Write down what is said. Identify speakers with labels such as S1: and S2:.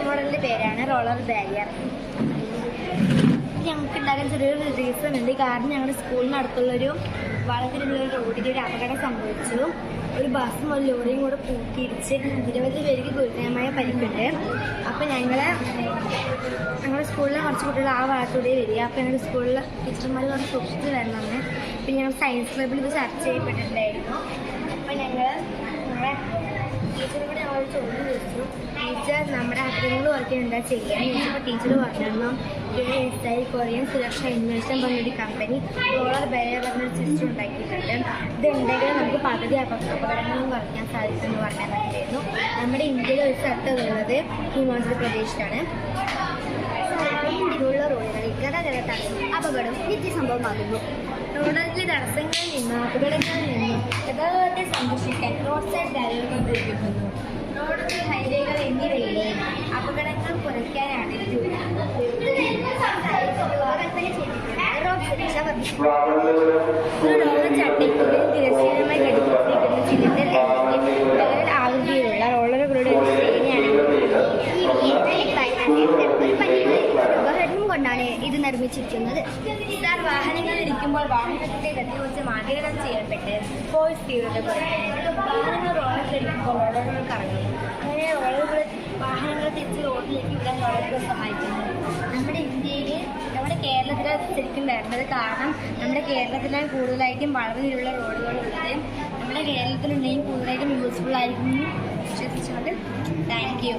S1: മോഡലിൻ്റെ പേരാണ് roller barrier. ഞങ്ങൾക്ക് ഉണ്ടാകാൻ ചെറിയൊരു റീസൺ ഉണ്ട്. കാരണം ഞങ്ങളുടെ സ്കൂളിനടുത്തുള്ളൊരു വളത്തിലുള്ളൊരു റോഡിൽ ഒരു അപകടം സംഭവിച്ചു. ഒരു ബസ്സും ഒരു ലോറിയും കൂടെ കൂട്ടിയിടിച്ച് നിരവധി പേർക്ക് ഗുരുതരമായ പരിക്കുണ്ട്. അപ്പോൾ ഞങ്ങളുടെ സ്കൂളിലെ കുറച്ച് കുട്ടികൾ ആ ഭാഗത്തൂടെ വരിക. അപ്പോൾ ഞങ്ങളുടെ സ്കൂളിലെ ടീച്ചർമാർ കുറച്ച് സൂക്ഷിച്ച് വരണമെന്ന്. പിന്നെ ഞങ്ങൾ സയൻസ് ക്ലബിൽ ഇത് ചർച്ച ചെയ്യപ്പെട്ടിട്ടുണ്ടായിരുന്നു. അപ്പോൾ ഞങ്ങളുടെ ടീച്ചറിനോട് ഞങ്ങൾ ചോദ്യം ചോദിച്ചു, ടീച്ചർ നമ്മുടെ അഗ്രഹങ്ങൾ വർക്ക് എന്താ ചെയ്യാന്ന് ചോദിച്ചപ്പോൾ ടീച്ചർ പറഞ്ഞു, KSI കൊറിയൻ സുരക്ഷാ ഇൻവെൻഷൻ പറഞ്ഞൊരു കമ്പനി റോളർ ബാരിയർ പറഞ്ഞൊരു സിസ്റ്റം ഉണ്ടാക്കിയിട്ടുണ്ട്. ഇതുണ്ടെങ്കിൽ നമുക്ക് പകുതി അപകടങ്ങളും കുറയ്ക്കാൻ സാധിക്കുമെന്ന് പറയാൻ പറ്റിയിരുന്നു. നമ്മുടെ ഇന്ത്യയിലെ ഒരു സ്ഥലത്തുള്ളത് ഹിമാചൽ പ്രദേശിലാണ്. ഇന്ത്യയിലുള്ള റോഡുകളിൽ ഗതാഗത തടസ്സം അപകടം നിത്യസംഭവമാകുന്നു. റോഡുകളിലെ തടസ്സങ്ങളിൽ നിന്നും അപകടങ്ങളിൽ നിന്നും ഗതാഗതത്തെ സംരക്ഷിക്കാൻ റോഡ് സൈഡ് ബാരിയറുകൾ ഉപയോഗിക്കുന്നു. റോഡുകൾ, ഹൈവേകൾ എന്നിവയിലെ അപകടങ്ങൾ കുറയ്ക്കാനാണ് റോഡ് സുരക്ഷ വർദ്ധിക്കുന്നത്. ഒരു റോഡ് ചട്ടയ്ക്കുള്ളിൽ തിരശ്ചീനമായി ഘടിപ്പിച്ചിരിക്കുന്ന സിലിണ്ടർ അല്ലെങ്കിൽ ആകൃതിയിലുള്ള റോളറുകളുടെ ഒരു ശ്രേണിയാണ്. കൊണ്ടാണ് ഇത് നിർമ്മിച്ചിരിക്കുന്നത്. സാർ, വാഹനങ്ങൾ ഇരിക്കുമ്പോൾ വാഹനത്തിന്റെ ഗതികുറിച്ച് മാർഗീകരണം ചെയ്യപ്പെട്ട് ഫോഴ്സ് സ്പീഡുകൾ കുറയ്ക്കുന്നു. വാഹനങ്ങൾ റോളറിലിരിക്കുമ്പോൾ റോളറുകൾ കറങ്ങുന്നു. അങ്ങനെ റോളറുകൾ വാഹനങ്ങൾ തിരിച്ച് റോഡിലേക്ക് വിടാൻ റോളറുകൾ സഹായിക്കുന്നു. നമ്മുടെ കേരളത്തിൽ ശരിക്കും വരേണ്ടത്. കാരണം നമ്മുടെ കേരളത്തിലാണ് കൂടുതലായിട്ടും വളവിലുള്ള റോഡുകളുള്ളത്. നമ്മുടെ കേരളത്തിലുണ്ടെങ്കിൽ കൂടുതലായിട്ടും യൂസ്ഫുൾ ആയിരിക്കും വിശ്വസിച്ചുകൊണ്ട് താങ്ക് യു.